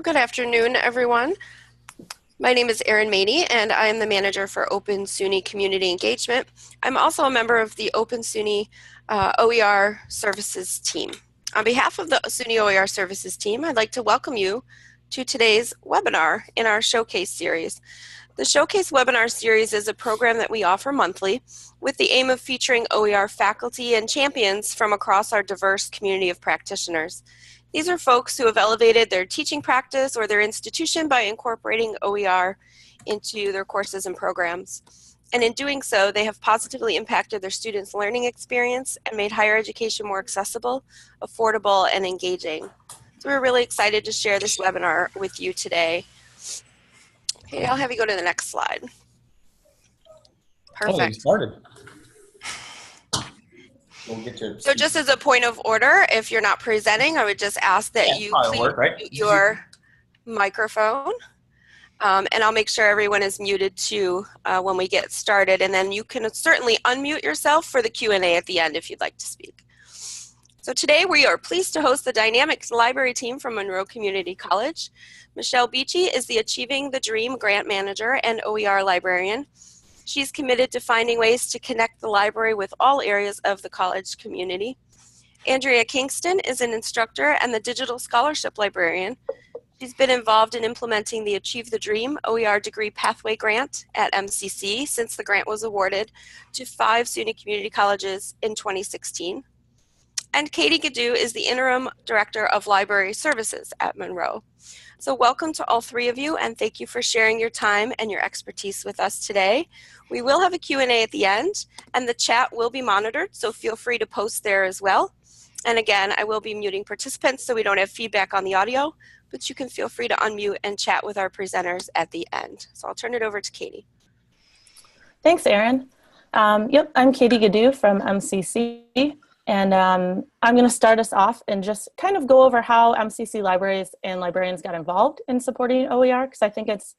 Good afternoon, everyone. My name is Erin Maney, and I am the manager for Open SUNY Community Engagement. I'm also a member of the Open SUNY OER Services team. On behalf of the SUNY OER Services team, I'd like to welcome you to today's webinar in our Showcase series. The Showcase webinar series is a program that we offer monthly with the aim of featuring OER faculty and champions from across our diverse community of practitioners. These are folks who have elevated their teaching practice or their institution by incorporating OER into their courses and programs. And in doing so, they have positively impacted their students' learning experience and made higher education more accessible, affordable, and engaging. So we're really excited to share this webinar with you today. Okay, I'll have you go to the next slide. Hey, Perfect. started. We'll get to So just as a point of order, if you're not presenting, I would just ask that you please mute your microphone. And I'll make sure everyone is muted too when we get started. And then you can certainly unmute yourself for the Q&A at the end if you'd like to speak. So today we are pleased to host the dynamic library team from Monroe Community College. Michelle Beachy is the Achieving the Dream Grant Manager and OER Librarian. She's committed to finding ways to connect the library with all areas of the college community. Andrea Kingston is an instructor and the Digital Scholarship Librarian. She's been involved in implementing the Achieve the Dream OER Degree Pathway Grant at MCC since the grant was awarded to 5 SUNY community colleges in 2016. And Katie Gaddu is the Interim Director of Library Services at Monroe. So welcome to all three of you, and thank you for sharing your time and your expertise with us today. We will have a Q&A at the end, and the chat will be monitored, so feel free to post there as well. And again, I will be muting participants so we don't have feedback on the audio, but you can feel free to unmute and chat with our presenters at the end. So I'll turn it over to Katie. Thanks, Erin. Yep, I'm Katie Gaddu from MCC. And I'm going to start us off and just kind of go over how MCC Libraries and librarians got involved in supporting OER, because I think it's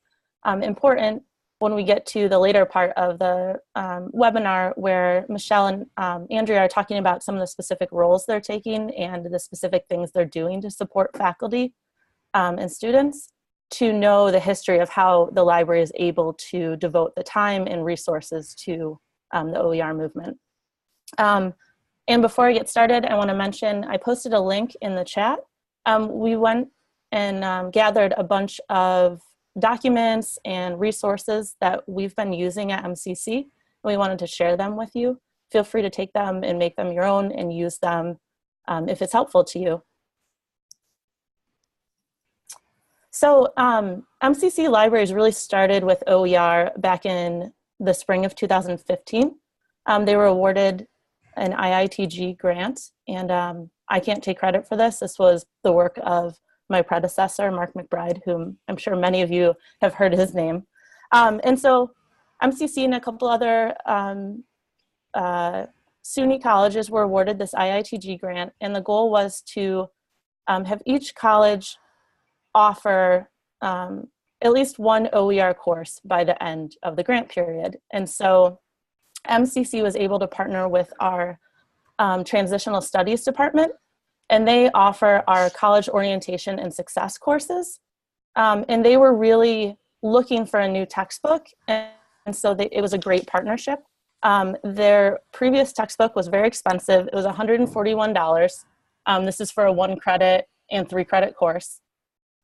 important when we get to the later part of the webinar where Michelle and Andrea are talking about some of the specific roles they're taking and the specific things they're doing to support faculty and students, to know the history of how the library is able to devote the time and resources to the OER movement. And before I get started, I want to mention I posted a link in the chat. We went and gathered a bunch of documents and resources that we've been using at MCC, and we wanted to share them with you. Feel free to take them and make them your own and use them if it's helpful to you. So MCC Libraries really started with OER back in the spring of 2015. They were awarded an IITG grant, and I can't take credit for this. This was the work of my predecessor, Mark McBride, whom I'm sure many of you have heard his name. And so MCC and a couple other SUNY colleges were awarded this IITG grant, and the goal was to have each college offer at least one OER course by the end of the grant period. And so MCC was able to partner with our Transitional Studies department, and they offer our college orientation and success courses. And they were really looking for a new textbook, and so it was a great partnership. Their previous textbook was very expensive. It was $141. This is for a 1-credit and 3-credit course.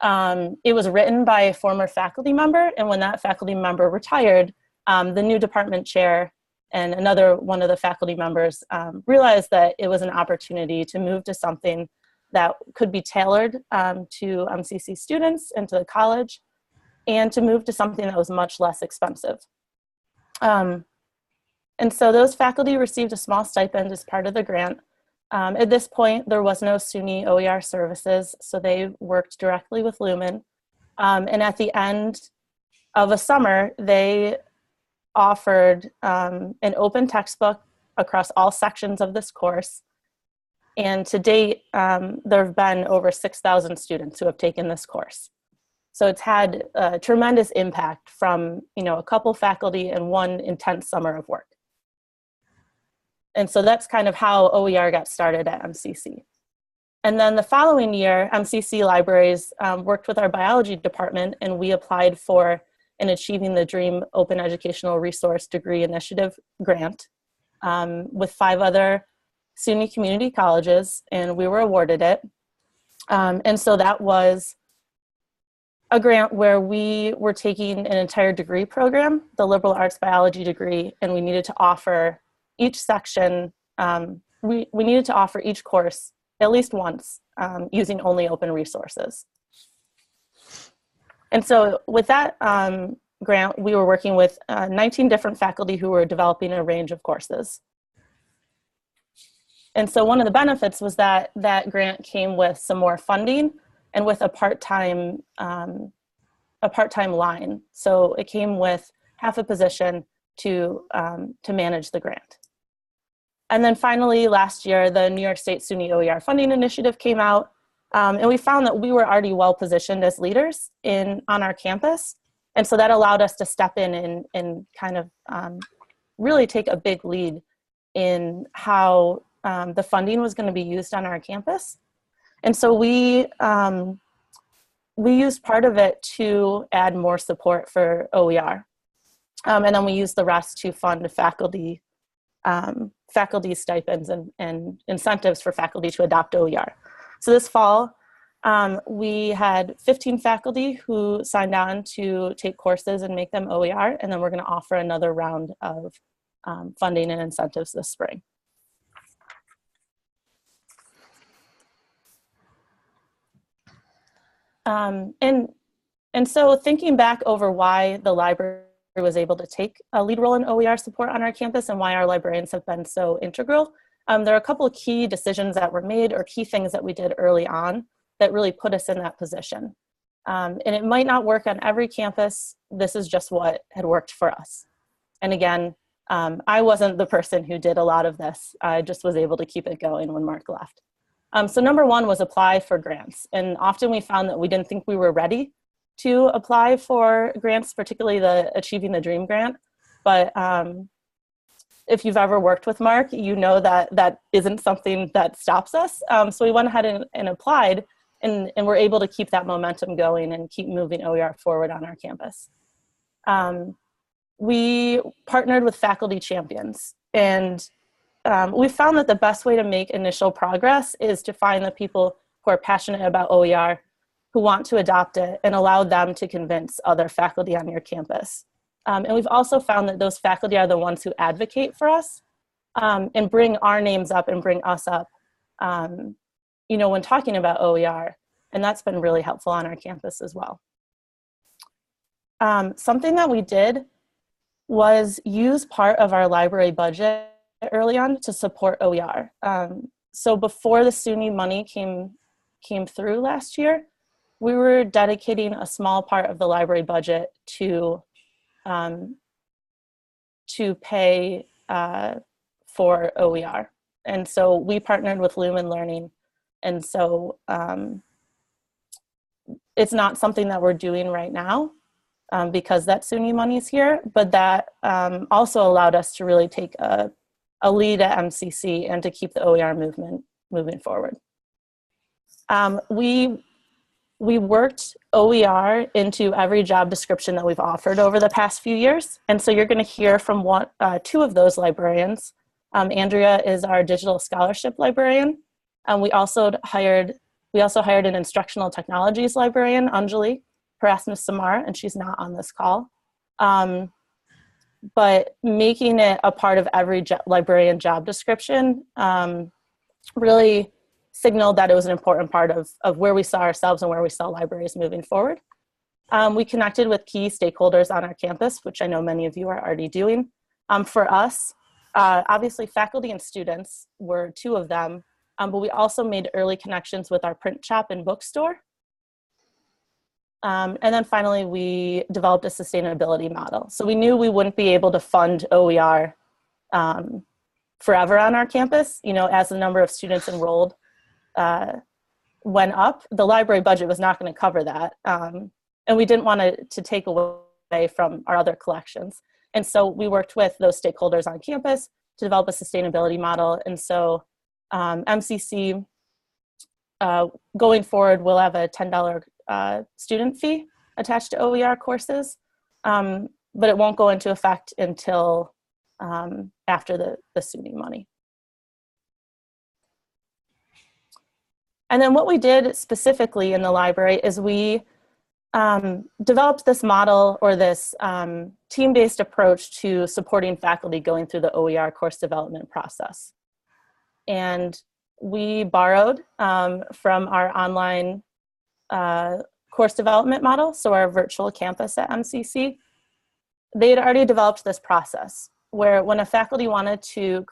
It was written by a former faculty member, and when that faculty member retired, the new department chair and another one of the faculty members realized that it was an opportunity to move to something that could be tailored to MCC students and to the college, and to move to something that was much less expensive. And so those faculty received a small stipend as part of the grant. At this point, there was no SUNY OER services, so they worked directly with Lumen. And at the end of a summer, they offered an open textbook across all sections of this course. And to date, there have been over 6,000 students who have taken this course. So it's had a tremendous impact from, a couple faculty and one intense summer of work. And so that's kind of how OER got started at MCC. And then the following year, MCC Libraries worked with our biology department, and we applied for an Achieving the Dream Open Educational Resource Degree Initiative grant with 5 other SUNY community colleges, and we were awarded it. And so that was a grant where we were taking an entire degree program, the liberal arts biology degree, and we needed to offer each section, we needed to offer each course at least once using only open resources. And so with that grant, we were working with 19 different faculty who were developing a range of courses. And so one of the benefits was that that grant came with some more funding and with a part-time line. So it came with half a position to manage the grant. And then finally, last year, the New York State SUNY OER funding initiative came out, and we found that we were already well positioned as leaders on our campus. And so that allowed us to step in and kind of really take a big lead in how the funding was going to be used on our campus. And so we used part of it to add more support for OER. And then we used the rest to fund faculty stipends and incentives for faculty to adopt OER. So this fall, we had 15 faculty who signed on to take courses and make them OER, and then we're going to offer another round of funding and incentives this spring. And so thinking back over why the library was able to take a lead role in OER support on our campus and why our librarians have been so integral, there are a couple of key decisions that were made or key things that we did early on that really put us in that position. And it might not work on every campus. This is just what had worked for us. And again, I wasn't the person who did a lot of this. I just was able to keep it going when Mark left. So number one was apply for grants. And often we found that we didn't think we were ready to apply for grants, particularly the Achieving the Dream grant. But if you've ever worked with Mark, you know that that isn't something that stops us. So we went ahead and applied, and we're able to keep that momentum going and keep moving OER forward on our campus. We partnered with faculty champions, and we found that the best way to make initial progress is to find the people who are passionate about OER, who want to adopt it, and allow them to convince other faculty on your campus. And we've also found that those faculty are the ones who advocate for us and bring our names up and bring us up, you know, when talking about OER. And that's been really helpful on our campus as well. Something that we did was use part of our library budget early on to support OER. So before the SUNY money came through last year, we were dedicating a small part of the library budget to pay for OER. And so we partnered with Lumen Learning. And so it's not something that we're doing right now because that SUNY money is here, but that also allowed us to really take a lead at MCC and to keep the OER movement moving forward. We worked OER into every job description that we've offered over the past few years. And so you're going to hear from two of those librarians. Andrea is our digital scholarship librarian. We also hired an instructional technologies librarian, Anjali Parasmas-Samar, and she's not on this call. But making it a part of every librarian job description really signaled that it was an important part of where we saw ourselves and where we saw libraries moving forward. We connected with key stakeholders on our campus, which I know many of you are already doing. For us, obviously faculty and students were two of them, but we also made early connections with our print shop and bookstore. And then finally, we developed a sustainability model. So we knew we wouldn't be able to fund OER forever on our campus. You know, as the number of students enrolled went up, the library budget was not going to cover that. And we didn't want to take away from our other collections. And so we worked with those stakeholders on campus to develop a sustainability model. And so MCC going forward, we'll have a $10 student fee attached to OER courses, but it won't go into effect until after the SUNY money. And then what we did specifically in the library is we developed this model, or this team-based approach to supporting faculty going through the OER course development process. And we borrowed from our online course development model, so our virtual campus at MCC. They had already developed this process where when a faculty wanted to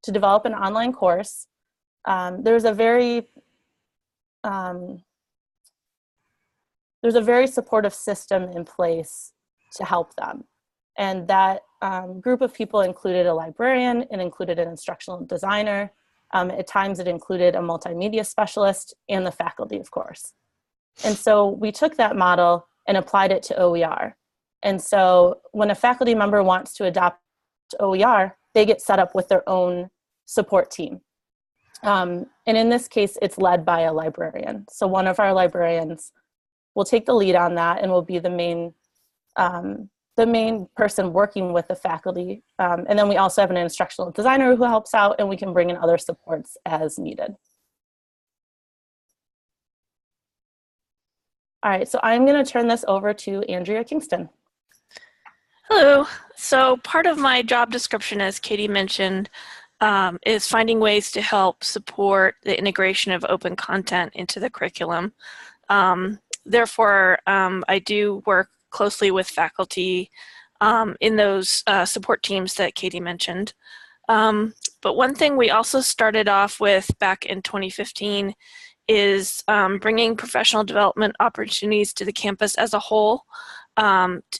develop an online course, there's a very supportive system in place to help them. And that group of people included a librarian, it included an instructional designer, at times it included a multimedia specialist, and the faculty, of course. And so we took that model and applied it to OER. And so when a faculty member wants to adopt OER, they get set up with their own support team. And in this case, it's led by a librarian. So one of our librarians will take the lead on that and will be the main person working with the faculty. And then we also have an instructional designer who helps out, and we can bring in other supports as needed. All right, so I'm going to turn this over to Andrea Kingston. Hello. So part of my job description, as Katie mentioned, is finding ways to help support the integration of open content into the curriculum. Therefore, I do work closely with faculty in those support teams that Katie mentioned. But one thing we also started off with back in 2015 is bringing professional development opportunities to the campus as a whole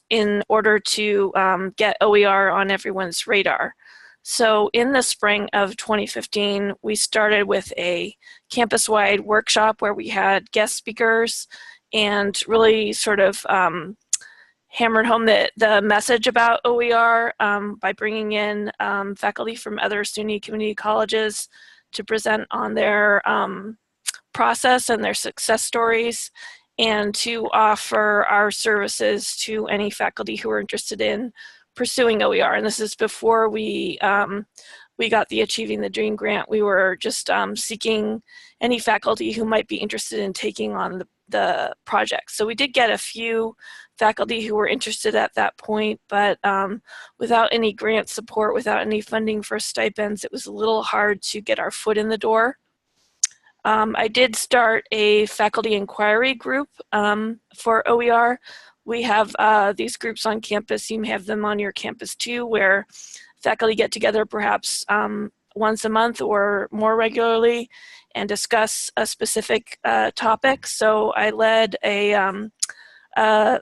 in order to get OER on everyone's radar. So in the spring of 2015, we started with a campus-wide workshop where we had guest speakers and really sort of hammered home the message about OER by bringing in faculty from other SUNY community colleges to present on their process and their success stories, and to offer our services to any faculty who are interested in pursuing OER. And this is before we got the Achieving the Dream grant. We were just seeking any faculty who might be interested in taking on the project. So we did get a few faculty who were interested at that point, but without any grant support, without any funding for stipends, it was a little hard to get our foot in the door. I did start a faculty inquiry group for OER. We have these groups on campus. You may have them on your campus too, where faculty get together perhaps once a month or more regularly and discuss a specific topic. So I led a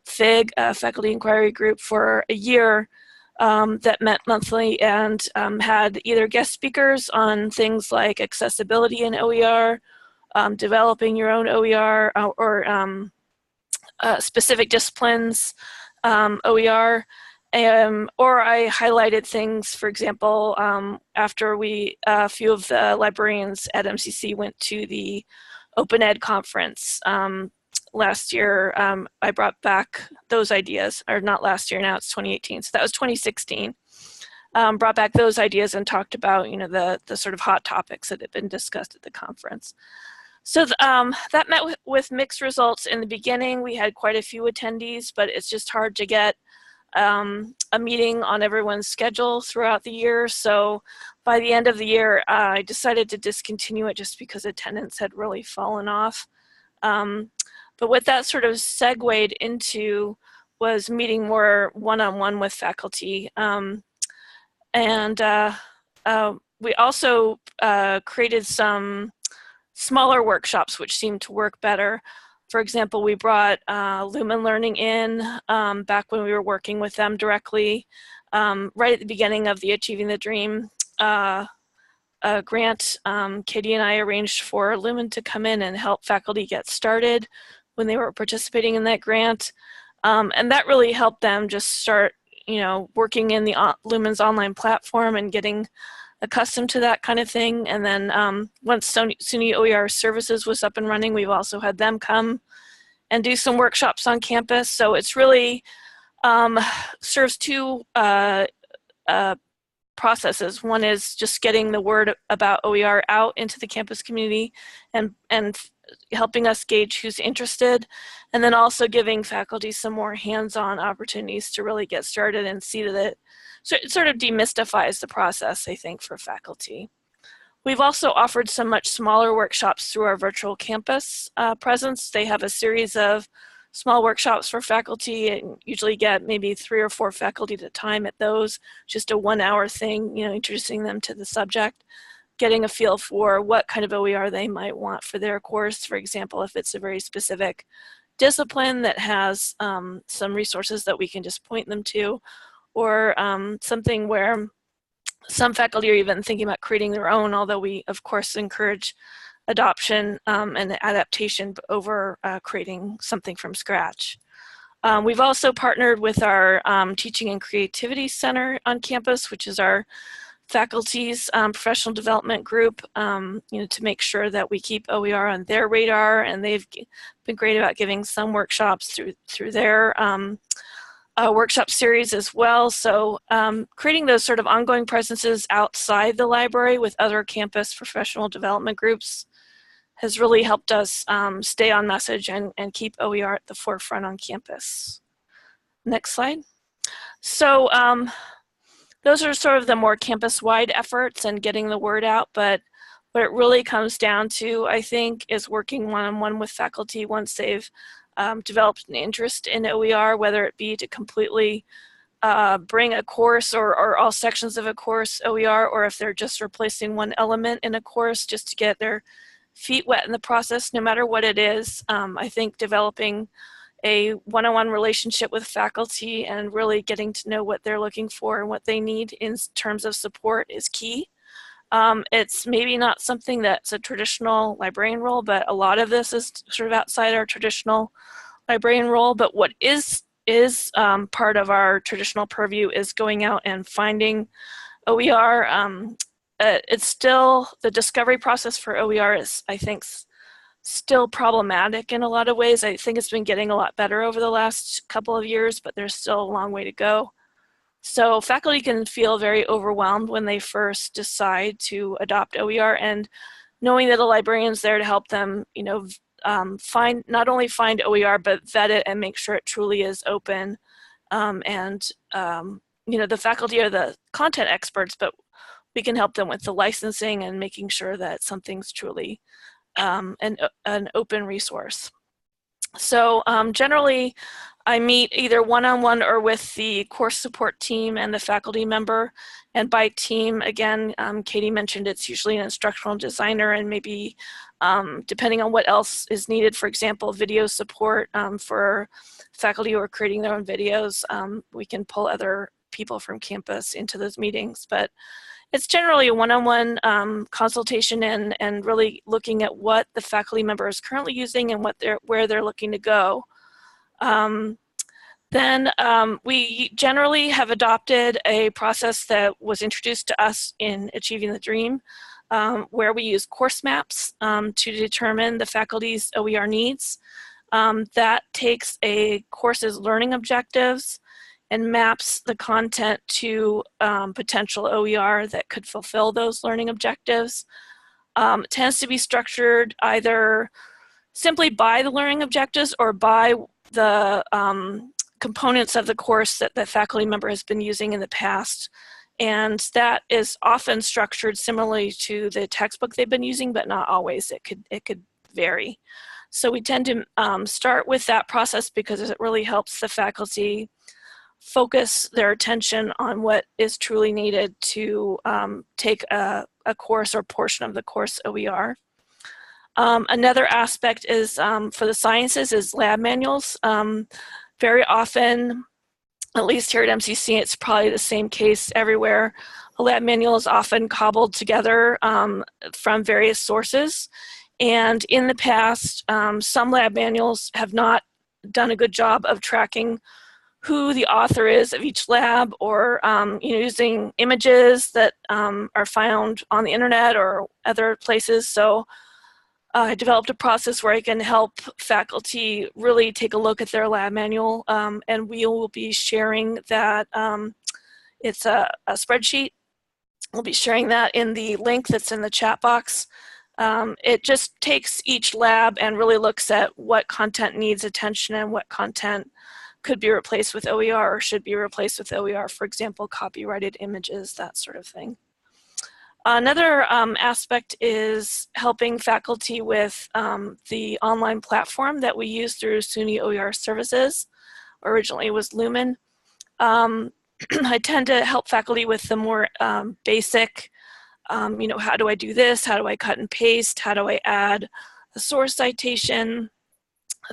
FIG, a faculty inquiry group, for a year that met monthly and had either guest speakers on things like accessibility in OER, developing your own OER, or specific disciplines OER, or I highlighted things, for example, after a few of the librarians at MCC went to the Open Ed conference last year, I brought back those ideas, or not last year, now it's 2018, so that was 2016. Brought back those ideas and talked about, the sort of hot topics that had been discussed at the conference. So that met with mixed results. In the beginning, we had quite a few attendees, but it's just hard to get a meeting on everyone's schedule throughout the year. So by the end of the year, I decided to discontinue it just because attendance had really fallen off. But what that sort of segued into was meeting more one-on-one with faculty. And we also created some smaller workshops which seemed to work better. For example, we brought Lumen Learning in back when we were working with them directly, right at the beginning of the Achieving the Dream grant. Katie and I arranged for Lumen to come in and help faculty get started when they were participating in that grant. And that really helped them just start, working in the Lumen's online platform and getting accustomed to that kind of thing. And then once SUNY OER Services was up and running, we've also had them come and do some workshops on campus. So it's really serves two processes. One is just getting the word about OER out into the campus community and helping us gauge who's interested, and then also giving faculty some more hands-on opportunities to really get started and see that it sort of demystifies the process, I think, for faculty. We've also offered some much smaller workshops through our virtual campus presence. They have a series of small workshops for faculty and usually get maybe 3 or 4 faculty at a time at those, just a 1-hour thing, introducing them to the subject, getting a feel for what kind of OER they might want for their course. For example, if it's a very specific discipline that has some resources that we can just point them to, or something where some faculty are even thinking about creating their own, although we of course encourage adoption and adaptation over creating something from scratch. We've also partnered with our Teaching and Creativity Center on campus, which is our faculty's professional development group, to make sure that we keep OER on their radar, and they've been great about giving some workshops through their workshop series as well. So creating those sort of ongoing presences outside the library with other campus professional development groups has really helped us stay on message and keep OER at the forefront on campus. Next slide. So those are sort of the more campus-wide efforts and getting the word out, but what it really comes down to, I think, is working one-on-one with faculty once they've developed an interest in OER, whether it be to completely bring a course or all sections of a course OER, or if they're just replacing one element in a course just to get their feet wet in the process. No matter what it is, I think developing a one-on-one relationship with faculty and really getting to know what they're looking for and what they need in terms of support is key. It's maybe not something that's a traditional librarian role, but a lot of this is sort of outside our traditional librarian role. But what is part of our traditional purview is going out and finding OER. It's still, the discovery process for OER is, I think, still problematic in a lot of ways. I think it's been getting a lot better over the last couple of years, but there's still a long way to go. So faculty can feel very overwhelmed when they first decide to adopt OER, and knowing that a librarian's there to help them, not only find OER, but vet it and make sure it truly is open. The faculty are the content experts, but we can help them with the licensing and making sure that something's truly an open resource. So generally, I meet either one-on-one or with the course support team and the faculty member. And by team, again, Katie mentioned it's usually an instructional designer, and maybe depending on what else is needed, for example, video support for faculty who are creating their own videos, we can pull other people from campus into those meetings. But it's generally a one-on-one consultation and really looking at what the faculty member is currently using and where they're looking to go. Then we generally have adopted a process that was introduced to us in Achieving the Dream, where we use course maps to determine the faculty's OER needs. That takes a course's learning objectives and maps the content to potential OER that could fulfill those learning objectives. It tends to be structured either simply by the learning objectives or by the components of the course that the faculty member has been using in the past. And that is often structured similarly to the textbook they've been using, but not always. It could vary. So we tend to start with that process because it really helps the faculty focus their attention on what is truly needed to take a course or portion of the course OER. Another aspect is for the sciences is lab manuals. Very often, at least here at MCC, it's probably the same case everywhere. A lab manual is often cobbled together from various sources. And in the past, some lab manuals have not done a good job of tracking who the author is of each lab, or using images that are found on the internet or other places. So I developed a process where I can help faculty really take a look at their lab manual, and we will be sharing that. It's a spreadsheet. We'll be sharing that in the link that's in the chat box. It just takes each lab and really looks at what content needs attention and what content could be replaced with OER or should be replaced with OER, for example, copyrighted images, that sort of thing. Another aspect is helping faculty with the online platform that we use through SUNY OER Services. Originally it was Lumen. I tend to help faculty with the more basic, how do I do this? How do I cut and paste? How do I add a source citation?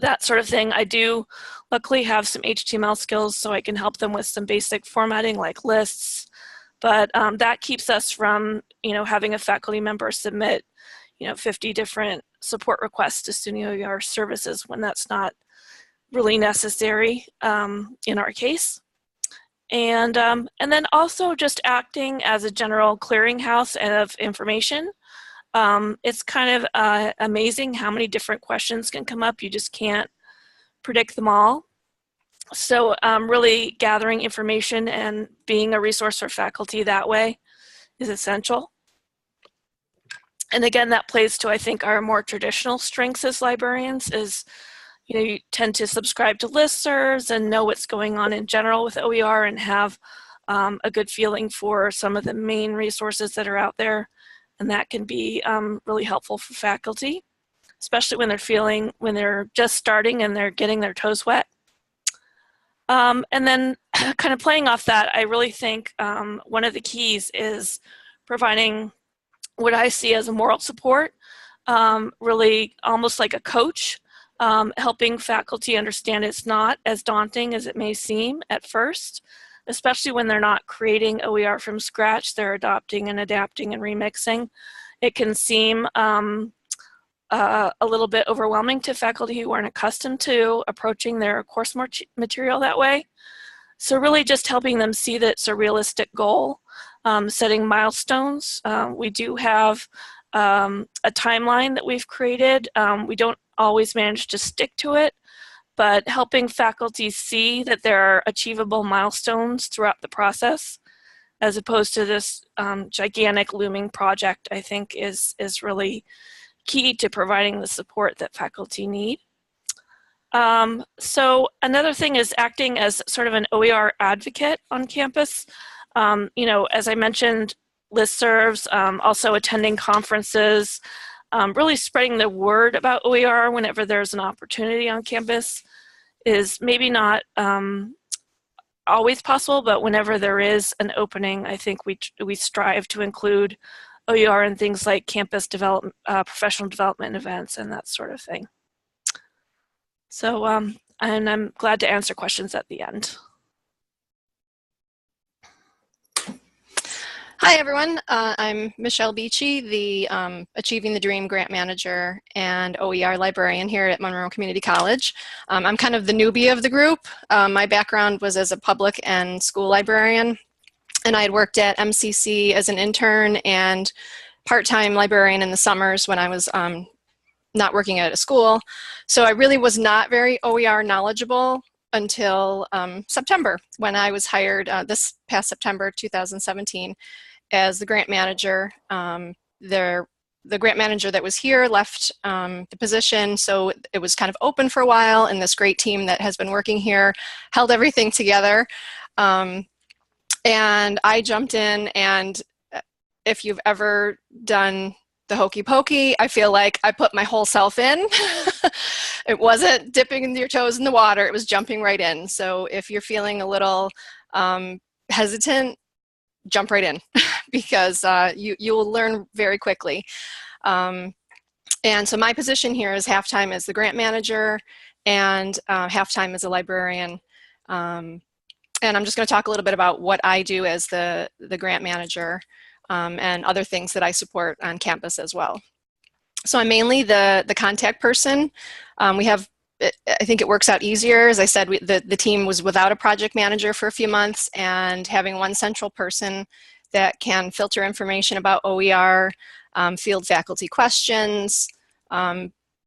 That sort of thing. I do luckily have some HTML skills, so I can help them with some basic formatting like lists. But that keeps us from, having a faculty member submit, 50 different support requests to SUNY OER Services when that's not really necessary in our case. And then also just acting as a general clearinghouse of information. It's kind of amazing how many different questions can come up. You just can't predict them all. So really gathering information and being a resource for faculty that way is essential. And again, that plays to, I think, our more traditional strengths as librarians is, you tend to subscribe to listservs and know what's going on in general with OER and have a good feeling for some of the main resources that are out there. And that can be really helpful for faculty, especially when they're just starting and they're getting their toes wet. And then kind of playing off that, I really think one of the keys is providing what I see as a moral support, really almost like a coach, helping faculty understand it's not as daunting as it may seem at first, especially when they're not creating OER from scratch, they're adopting and adapting and remixing. It can seem a little bit overwhelming to faculty who aren't accustomed to approaching their course material that way. So really just helping them see that it's a realistic goal, setting milestones. We do have a timeline that we've created. We don't always manage to stick to it, but helping faculty see that there are achievable milestones throughout the process, as opposed to this gigantic looming project, I think is really key to providing the support that faculty need. So another thing is acting as sort of an OER advocate on campus. As I mentioned, listservs, also attending conferences, really spreading the word about OER whenever there's an opportunity on campus is maybe not always possible, but whenever there is an opening, I think we strive to include OER in things like campus development, professional development events, and that sort of thing. So, and I'm glad to answer questions at the end. Hi, everyone. I'm Michelle Beachy, the Achieving the Dream Grant Manager and OER Librarian here at Monroe Community College. I'm kind of the newbie of the group. My background was as a public and school librarian, and I had worked at MCC as an intern and part-time librarian in the summers when I was not working at a school. So I really was not very OER knowledgeable until September, when I was hired this past September 2017 as the grant manager. The grant manager that was here left the position, so it was kind of open for a while, and this great team that has been working here held everything together. And I jumped in, and if you've ever done the hokey pokey, I feel like I put my whole self in. It wasn't dipping your toes in the water, it was jumping right in. So if you're feeling a little hesitant, jump right in because you will learn very quickly. And so my position here is half-time as the grant manager and half-time as a librarian. And I'm just going to talk a little bit about what I do as the grant manager and other things that I support on campus as well. So I'm mainly the contact person. We have I think it works out easier. As I said, the team was without a project manager for a few months, and having one central person that can filter information about OER, field faculty questions.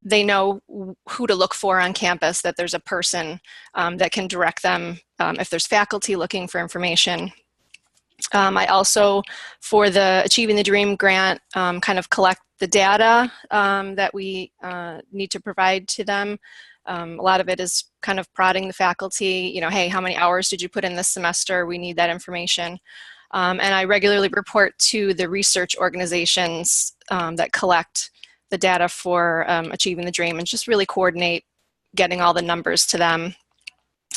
They know who to look for on campus, that there's a person that can direct them if there's faculty looking for information. I also, for the Achieving the Dream grant, kind of collect the data that we need to provide to them. A lot of it is kind of prodding the faculty, you know, hey, how many hours did you put in this semester? We need that information. And I regularly report to the research organizations that collect the data for Achieving the Dream, and just really coordinate getting all the numbers to them.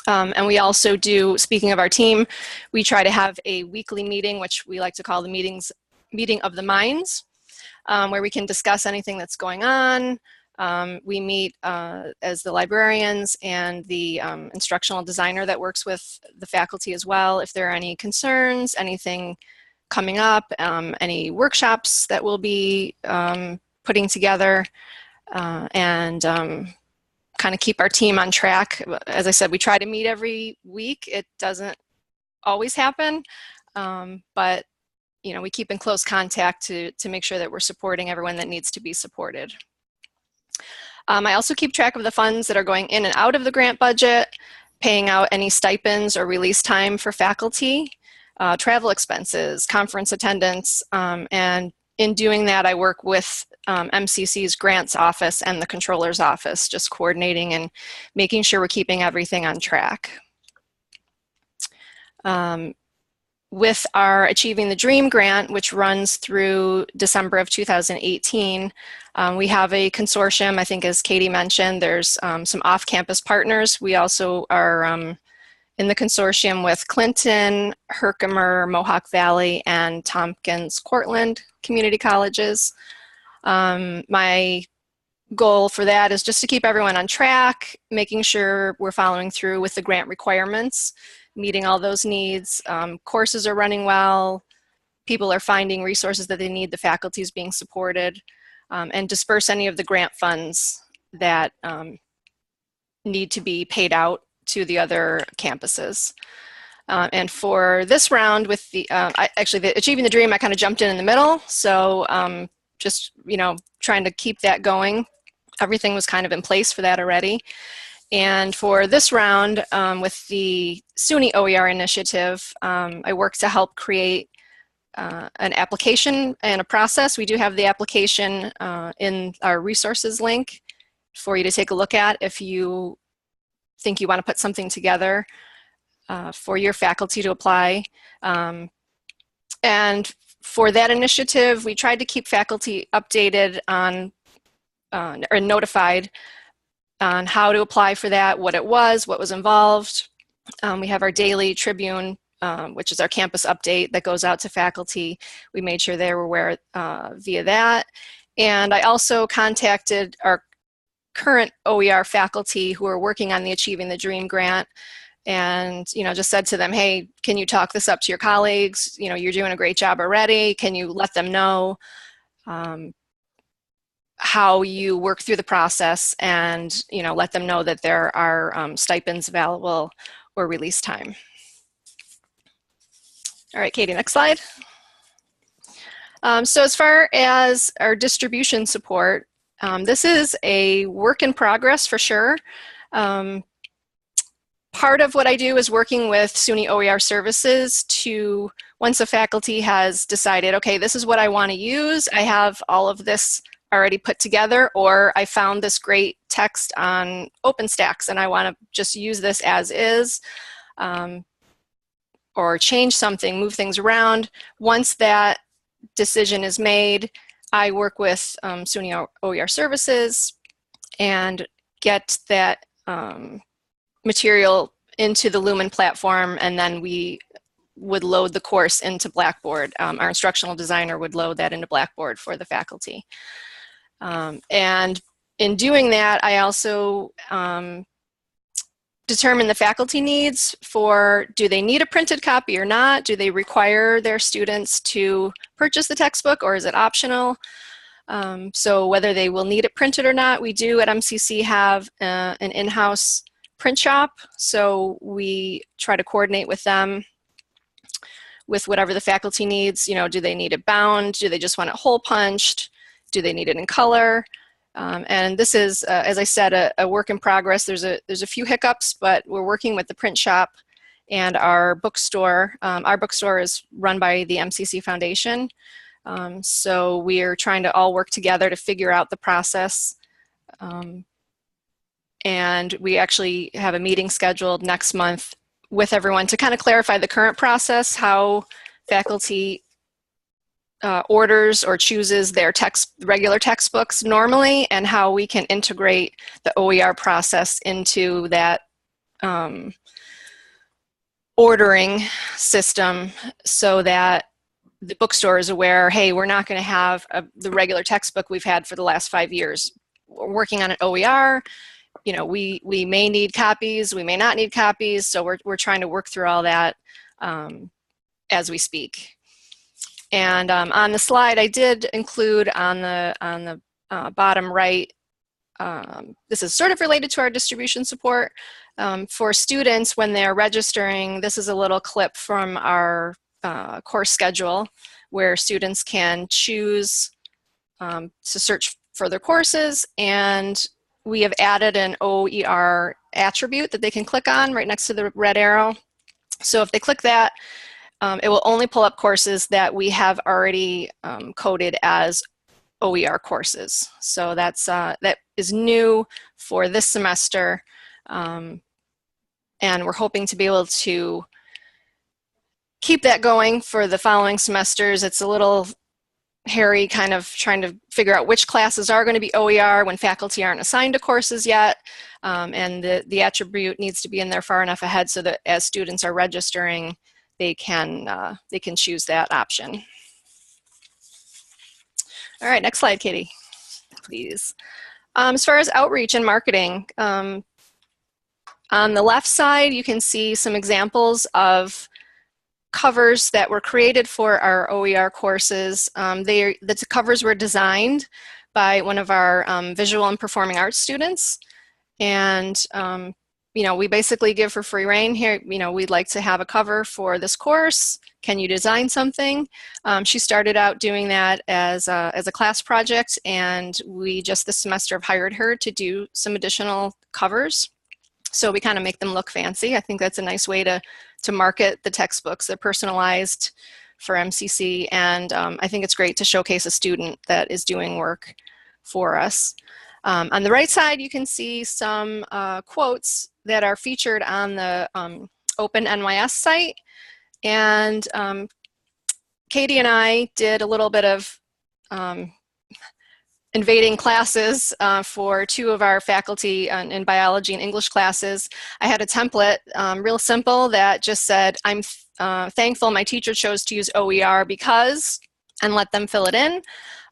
And we also do, speaking of our team, we try to have a weekly meeting, which we like to call the meeting of the minds, where we can discuss anything that's going on. We meet as the librarians and the instructional designer that works with the faculty as well. If there are any concerns, anything coming up, any workshops that we'll be putting together, and kind of keep our team on track. As I said, we try to meet every week. It doesn't always happen, but you know, we keep in close contact to make sure that we're supporting everyone that needs to be supported. I also keep track of the funds that are going in and out of the grant budget, paying out any stipends or release time for faculty, travel expenses, conference attendance, and in doing that, I work with MCC's grants office and the controller's office, just coordinating and making sure we're keeping everything on track. With our Achieving the Dream grant, which runs through December of 2018, we have a consortium. I think, as Katie mentioned, there's some off-campus partners. We also are in the consortium with Clinton, Herkimer, Mohawk Valley, and Tompkins-Cortland community colleges. My goal for that is just to keep everyone on track, making sure we're following through with the grant requirements, meeting all those needs. Courses are running well, people are finding resources that they need, the faculty is being supported, and disperse any of the grant funds that need to be paid out to the other campuses. And for this round with the, actually the Achieving the Dream, I kind of jumped in the middle. So just, you know, trying to keep that going. Everything was kind of in place for that already. And for this round with the SUNY OER initiative, I worked to help create an application and a process. We do have the application in our resources link for you to take a look at if you think you want to put something together for your faculty to apply. And for that initiative, we tried to keep faculty updated on, or notified on how to apply for that, what it was, what was involved. We have our daily Tribune, which is our campus update that goes out to faculty. We made sure they were aware via that. And I also contacted our current OER faculty who are working on the Achieving the Dream grant, and just said to them, hey, can you talk this up to your colleagues? You're doing a great job already. Can you let them know how you work through the process, and let them know that there are stipends available or release time. All right, Katie, next slide. So as far as our distribution support, this is a work in progress for sure. Part of what I do is working with SUNY OER services to, once a faculty has decided, okay, this is what I want to use, I have all of this already put together, or I found this great text on OpenStax and I want to just use this as is, or change something, move things around. Once that decision is made, I work with SUNY OER services and get that material into the Lumen platform, and then we would load the course into Blackboard. Our instructional designer would load that into Blackboard for the faculty. And in doing that, I also determine the faculty needs for, do they need a printed copy or not? Do they require their students to purchase the textbook, or is it optional? So whether they will need it printed or not, we do at MCC have an in-house print shop. So we try to coordinate with them with whatever the faculty needs. You know, do they need it bound? Do they just want it hole punched? Do they need it in color? And this is, as I said, a work in progress. There's a few hiccups, but we're working with the print shop and our bookstore. Our bookstore is run by the MCC Foundation. So we are trying to all work together to figure out the process. And we actually have a meeting scheduled next month with everyone to kind of clarify the current process, how faculty orders or chooses their regular textbooks normally, and how we can integrate the OER process into that ordering system so that the bookstore is aware, hey, we're not going to have the regular textbook we've had for the last 5 years. We're working on an OER. You know, we may need copies, we may not need copies, so we're trying to work through all that as we speak. And on the slide, I did include on the bottom right, this is sort of related to our distribution support. For students, when they're registering, this is a little clip from our course schedule where students can choose to search for their courses, and we have added an OER attribute that they can click on right next to the red arrow. So if they click that, it will only pull up courses that we have already coded as OER courses. So that is new for this semester, and we're hoping to be able to keep that going for the following semesters. It's a little hairy, kind of trying to figure out which classes are going to be OER when faculty aren't assigned to courses yet, and the attribute needs to be in there far enough ahead so that as students are registering, they can choose that option. All right, next slide, Katie, please. As far as outreach and marketing, on the left side, you can see some examples of covers that were created for our OER courses. The covers were designed by one of our visual and performing arts students. And you know, we basically give for free rein here. You know, we'd like to have a cover for this course. Can you design something? She started out doing that as a class project, and we just this semester have hired her to do some additional covers. So we kind of make them look fancy. I think that's a nice way to market the textbooks. They're personalized for MCC, and I think it's great to showcase a student that is doing work for us. On the right side, you can see some quotes that are featured on the Open NYS site. And Katie and I did a little bit of invading classes for 2 of our faculty in biology and English classes. I had a template, real simple, that just said, I'm thankful my teacher chose to use OER because, and let them fill it in.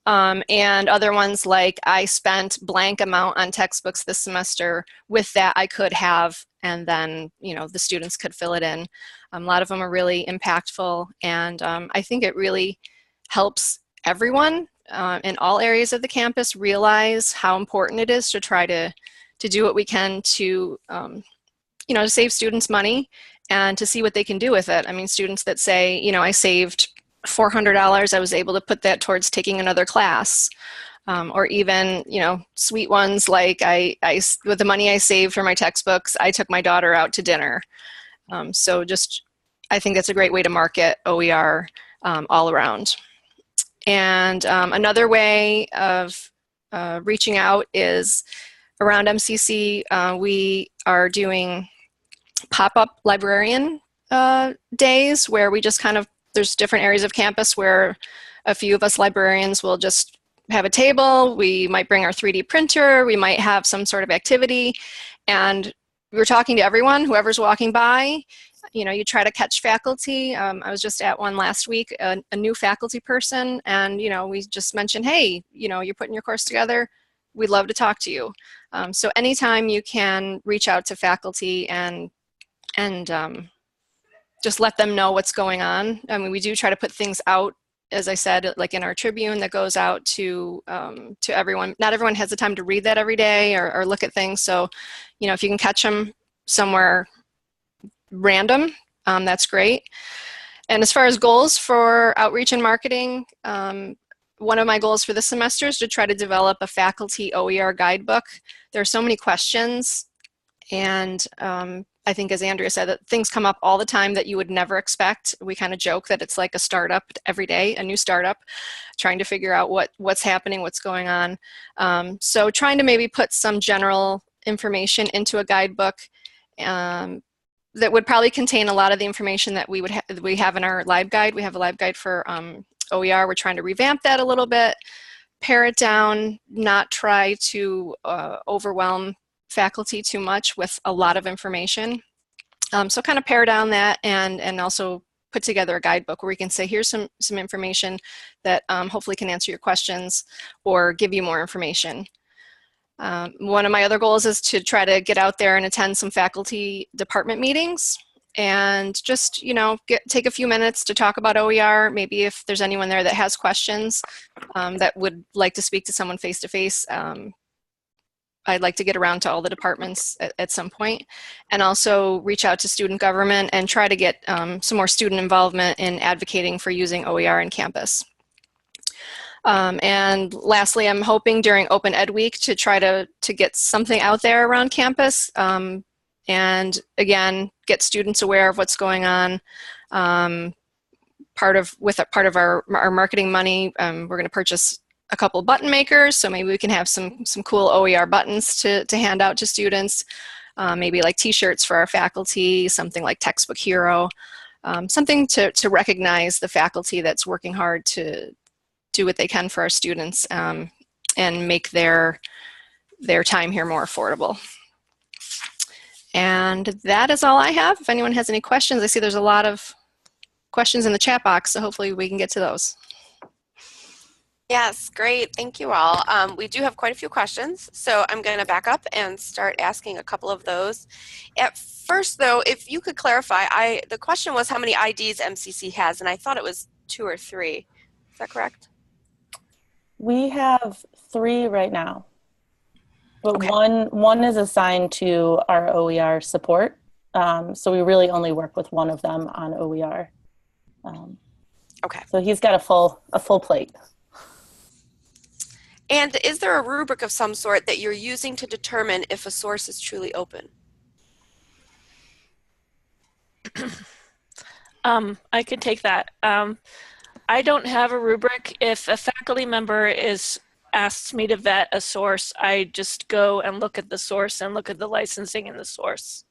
And other ones like, I spent blank amount on textbooks this semester. With that, I could have, and then, you know, the students could fill it in. A lot of them are really impactful, and I think it really helps everyone in all areas of the campus realize how important it is to try to do what we can to, you know, to save students money and to see what they can do with it. I mean, students that say, you know, I saved $400, I was able to put that towards taking another class. Or even, you know, sweet ones like with the money I saved for my textbooks, I took my daughter out to dinner. So just, I think that's a great way to market OER all around. And another way of reaching out is around MCC, we are doing pop-up librarian days where we just kind of, there's different areas of campus where a few of us librarians will just have a table, we might bring our 3D printer, we might have some sort of activity, and we're talking to everyone, whoever's walking by. You know, you try to catch faculty. I was just at one last week, a new faculty person, and, you know, we just mentioned, hey, you know, you're putting your course together, we'd love to talk to you. So anytime you can reach out to faculty and just let them know what's going on. I mean, we do try to put things out as I said, like in our Tribune that goes out to everyone. Not everyone has the time to read that every day or look at things. So, if you can catch them somewhere random, that's great. And as far as goals for outreach and marketing, one of my goals for this semester is to try to develop a faculty OER guidebook. There are so many questions, and I think, as Andrea said, that things come up all the time that you would never expect. We kind of joke that it's like a startup every day, a new startup, trying to figure out what's happening, what's going on. So trying to maybe put some general information into a guidebook that would probably contain a lot of the information that we have in our Lib Guide. We have a Lib Guide for OER. We're trying to revamp that a little bit, pare it down, not try to overwhelm faculty too much with a lot of information. So kind of pare down that and also put together a guidebook where we can say, here's some information that hopefully can answer your questions or give you more information. One of my other goals is to try to get out there and attend some faculty department meetings and just, take a few minutes to talk about OER. Maybe if there's anyone there that has questions that would like to speak to someone face-to-face, I'd like to get around to all the departments at some point, and also reach out to student government and try to get some more student involvement in advocating for using OER in campus. And lastly, I'm hoping during Open Ed Week to try to get something out there around campus, and again, get students aware of what's going on. Part of our marketing money, we're going to purchase a couple button makers, so maybe we can have some cool OER buttons to hand out to students, maybe like t-shirts for our faculty, something like Textbook Hero, something to recognize the faculty that's working hard to do what they can for our students and make their time here more affordable. And that is all I have. If anyone has any questions, I see there's a lot of questions in the chat box, so hopefully we can get to those. Yes, great. Thank you all. We do have quite a few questions, so I'm going to back up and start asking a couple of those. At first, though, if you could clarify, the question was how many IDs MCC has, and I thought it was 2 or 3. Is that correct? We have 3 right now, but okay. one is assigned to our OER support. So we really only work with one of them on OER. Okay. So he's got a full plate. And is there a rubric of some sort that you're using to determine if a source is truly open? I could take that. I don't have a rubric. If a faculty member asks me to vet a source, I just go and look at the source and look at the licensing in the source.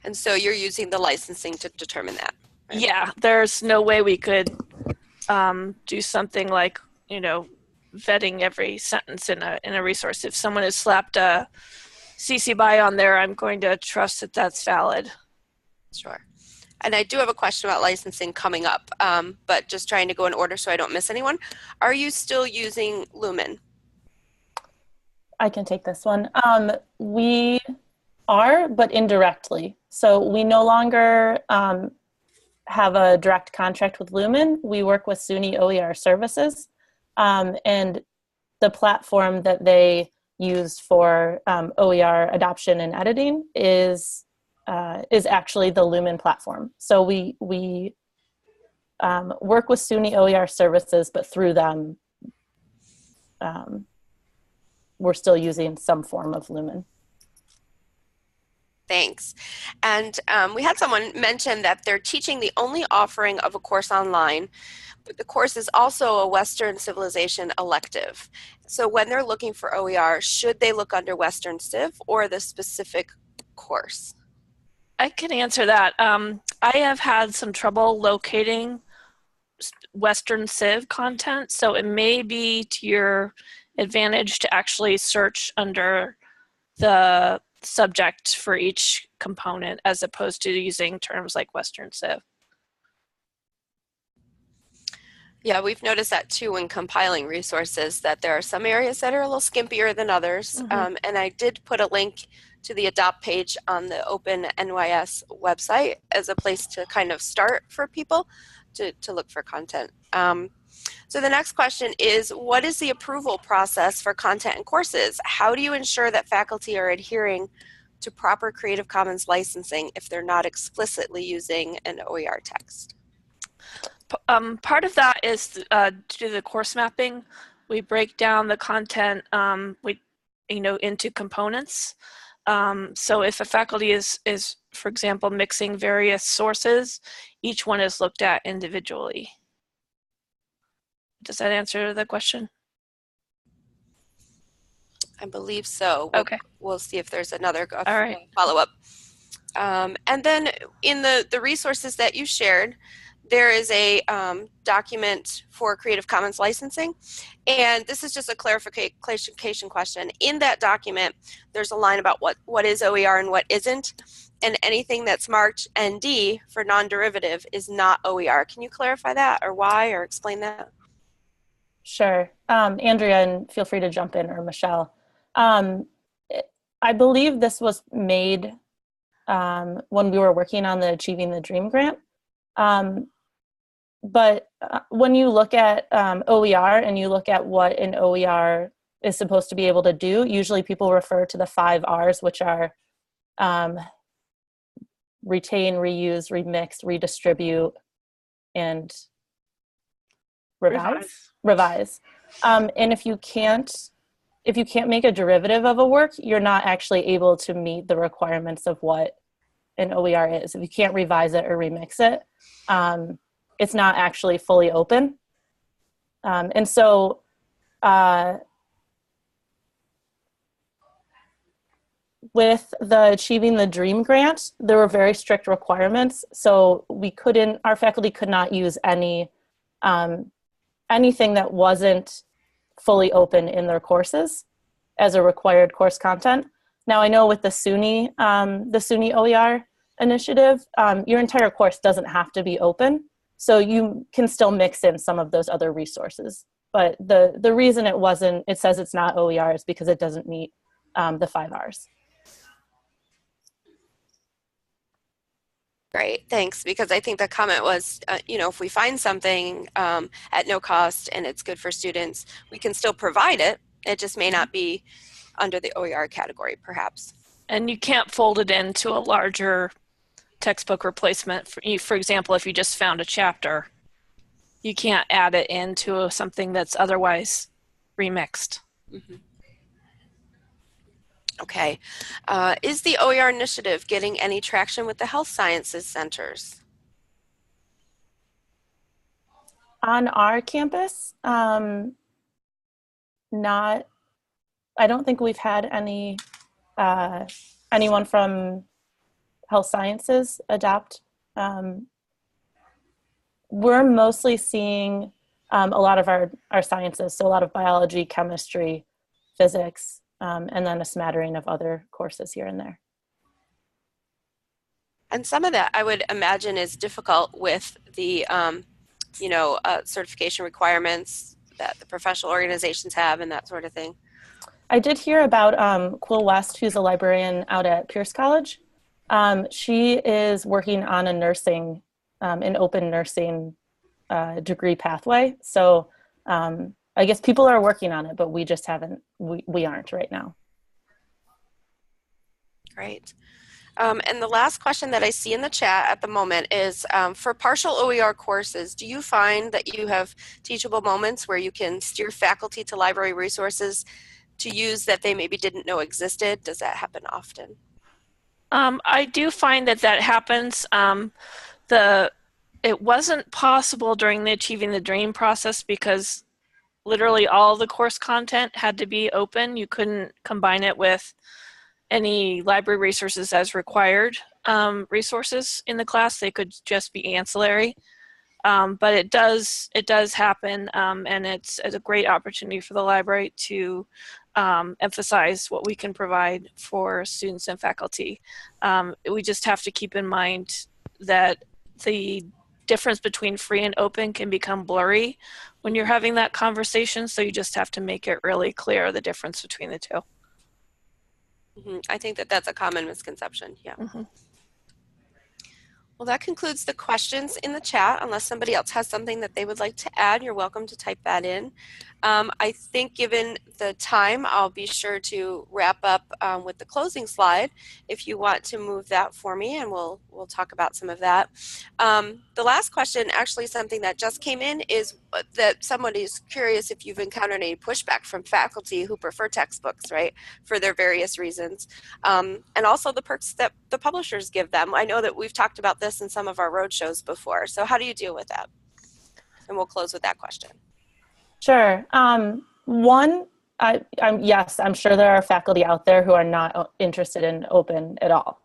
And so you're using the licensing to determine that? Right? Yeah, there's no way we could do something like, vetting every sentence in a resource. If someone has slapped a CC BY on there, I'm going to trust that that's valid. Sure. And I do have a question about licensing coming up, but just trying to go in order so I don't miss anyone. Are you still using Lumen? I can take this one. We are, but indirectly. So we no longer have a direct contract with Lumen. We work with SUNY OER Services, and the platform that they use for OER adoption and editing is actually the Lumen platform. So we work with SUNY OER Services, but through them, we're still using some form of Lumen. Thanks. And we had someone mention that they're teaching the only offering of a course online, but the course is also a Western Civilization elective. So when they're looking for OER, should they look under Western Civ or the specific course? I can answer that. I have had some trouble locating Western Civ content, so it may be to your advantage to actually search under the subject for each component as opposed to using terms like Western Civ. Yeah, we've noticed that too when compiling resources, that there are some areas that are a little skimpier than others. Mm-hmm. And I did put a link to the Adopt page on the Open NYS website as a place to kind of start for people. to look for content. So the next question is, what is the approval process for content and courses? How do you ensure that faculty are adhering to proper Creative Commons licensing if they're not explicitly using an OER text? Part of that is to do the course mapping. We break down the content into components. So if a faculty is, for example, mixing various sources, each one is looked at individually. Does that answer the question? I believe so. Okay. We'll see if there's another follow-up. And then in the resources that you shared, there is a document for Creative Commons licensing. And this is just a clarification question. In that document, there's a line about what is OER and what isn't. And anything that's marked ND for non-derivative is not OER. Can you clarify that, or why, or explain that? Sure. Andrea, and feel free to jump in, or Michelle. I believe this was made when we were working on the Achieving the Dream grant. But when you look at OER and you look at what an OER is supposed to be able to do, usually people refer to the 5 R's, which are retain, reuse, remix, redistribute, and revise. And if you can't make a derivative of a work, you're not actually able to meet the requirements of what an OER is. If you can't revise it or remix it, it's not actually fully open. And so with the Achieving the Dream grant, there were very strict requirements. So our faculty could not use anything that wasn't fully open in their courses as a required course content. Now I know with the SUNY OER initiative, your entire course doesn't have to be open. So you can still mix in some of those other resources. But the reason it says it's not OER is because it doesn't meet the 5 R's. Great, thanks. Because I think the comment was, if we find something at no cost and it's good for students, we can still provide it. It just may not be under the OER category, perhaps. And you can't fold it into a larger textbook replacement. For example, if you just found a chapter, you can't add it into something that's otherwise remixed. Mm-hmm. Okay. Is the OER initiative getting any traction with the health sciences centers? On our campus, I don't think we've had anyone from health sciences adopt. We're mostly seeing a lot of our sciences, so a lot of biology, chemistry, physics, and then a smattering of other courses here and there. And some of that, I would imagine, is difficult with the certification requirements that the professional organizations have and that sort of thing. I did hear about Quill West, who's a librarian out at Pierce College. She is working on an open nursing degree pathway. So I guess people are working on it, but we just haven't, we aren't right now. Great. And the last question that I see in the chat at the moment is, for partial OER courses, do you find that you have teachable moments where you can steer faculty to library resources to use that they maybe didn't know existed? Does that happen often? I do find that happens. It wasn't possible during the Achieving the Dream process because literally all the course content had to be open. You couldn't combine it with any library resources as required resources in the class. They could just be ancillary. But it does happen, and it's a great opportunity for the library to emphasize what we can provide for students and faculty. We just have to keep in mind that the difference between free and open can become blurry when you're having that conversation, so you just have to make it really clear the difference between the two. Mm-hmm. I think that's a common misconception, yeah. Mm-hmm. Well, that concludes the questions in the chat. Unless somebody else has something that they would like to add, you're welcome to type that in. I think given the time, I'll be sure to wrap up with the closing slide if you want to move that for me, and we'll talk about some of that. The last question, actually something that just came in, is that somebody is curious if you've encountered any pushback from faculty who prefer textbooks, right, for their various reasons, and also the perks that the publishers give them. I know that we've talked about this in some of our roadshows before. So how do you deal with that? And we'll close with that question. Sure. Yes, I'm sure there are faculty out there who are not interested in open at all.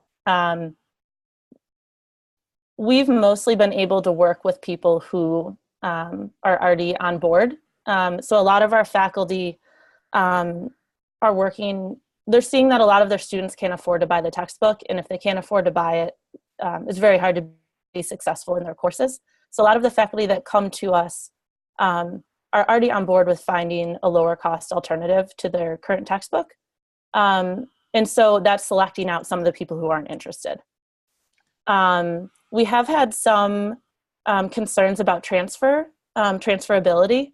We've mostly been able to work with people who are already on board. So a lot of our faculty are working, they're seeing that a lot of their students can't afford to buy the textbook, and if they can't afford to buy it, it's very hard to be successful in their courses. So a lot of the faculty that come to us are already on board with finding a lower cost alternative to their current textbook. And so that's selecting out some of the people who aren't interested. We have had some concerns about transferability,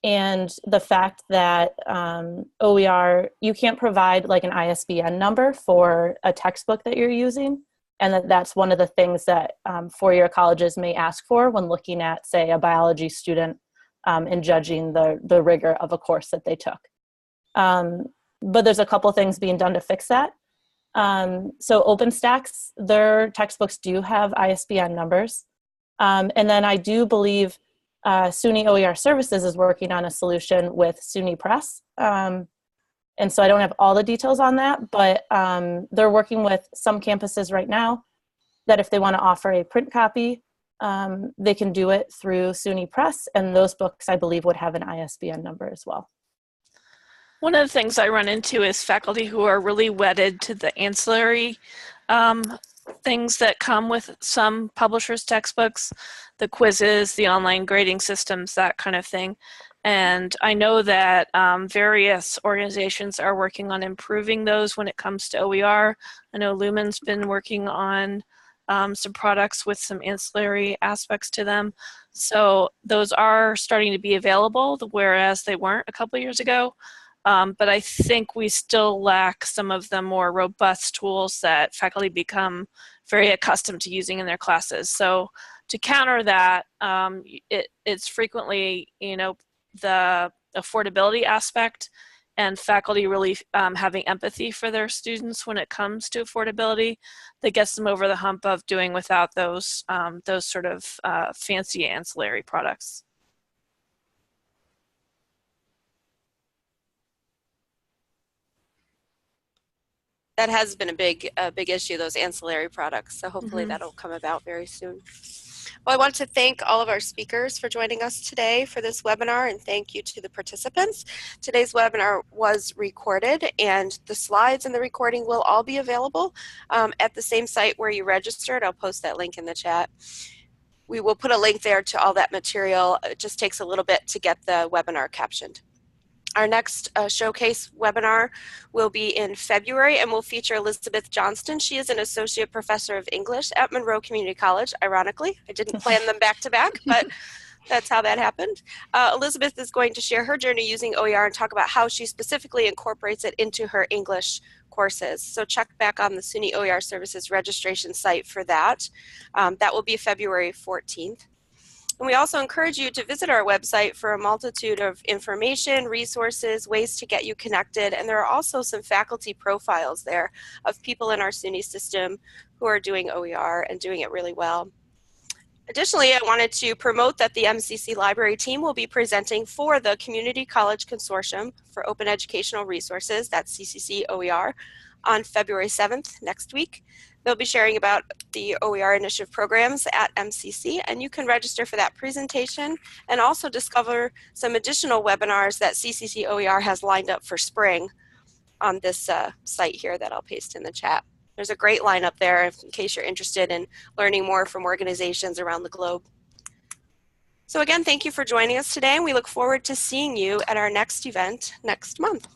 and the fact that OER, you can't provide like an ISBN number for a textbook that you're using. And that's one of the things that four-year colleges may ask for when looking at, say, a biology student and judging the rigor of a course that they took. But there's a couple things being done to fix that. So OpenStax, their textbooks do have ISBN numbers. And then I do believe SUNY OER Services is working on a solution with SUNY Press. And so I don't have all the details on that, but they're working with some campuses right now that if they want to offer a print copy, they can do it through SUNY Press, and those books, I believe, would have an ISBN number as well. One of the things I run into is faculty who are really wedded to the ancillary things that come with some publishers' textbooks, the quizzes, the online grading systems, that kind of thing. And I know that various organizations are working on improving those when it comes to OER. I know Lumen's been working on some products with some ancillary aspects to them. So those are starting to be available, whereas they weren't a couple of years ago. But I think we still lack some of the more robust tools that faculty become very accustomed to using in their classes. So to counter that, it's frequently, the affordability aspect and faculty really having empathy for their students when it comes to affordability that gets them over the hump of doing without those sort of fancy ancillary products. That has been a big issue, those ancillary products. So hopefully that'll come about very soon. Well, I want to thank all of our speakers for joining us today for this webinar, and thank you to the participants. Today's webinar was recorded, and the slides and the recording will all be available at the same site where you registered. I'll post that link in the chat. We will put a link there to all that material. It just takes a little bit to get the webinar captioned. Our next showcase webinar will be in February, and will feature Elizabeth Johnston. She is an associate professor of English at Monroe Community College, ironically. I didn't plan them back to back, but that's how that happened. Elizabeth is going to share her journey using OER and talk about how she specifically incorporates it into her English courses. So check back on the SUNY OER Services registration site for that. That will be February 14th. And we also encourage you to visit our website for a multitude of information, resources, ways to get you connected. And there are also some faculty profiles there of people in our SUNY system who are doing OER and doing it really well. Additionally, I wanted to promote that the MCC Library team will be presenting for the Community College Consortium for Open Educational Resources, that's CCC OER, on February 7th, next week. They'll be sharing about the OER initiative programs at MCC, and you can register for that presentation and also discover some additional webinars that CCC OER has lined up for spring on this site here that I'll paste in the chat. There's a great lineup there in case you're interested in learning more from organizations around the globe. So again, thank you for joining us today, and we look forward to seeing you at our next event next month.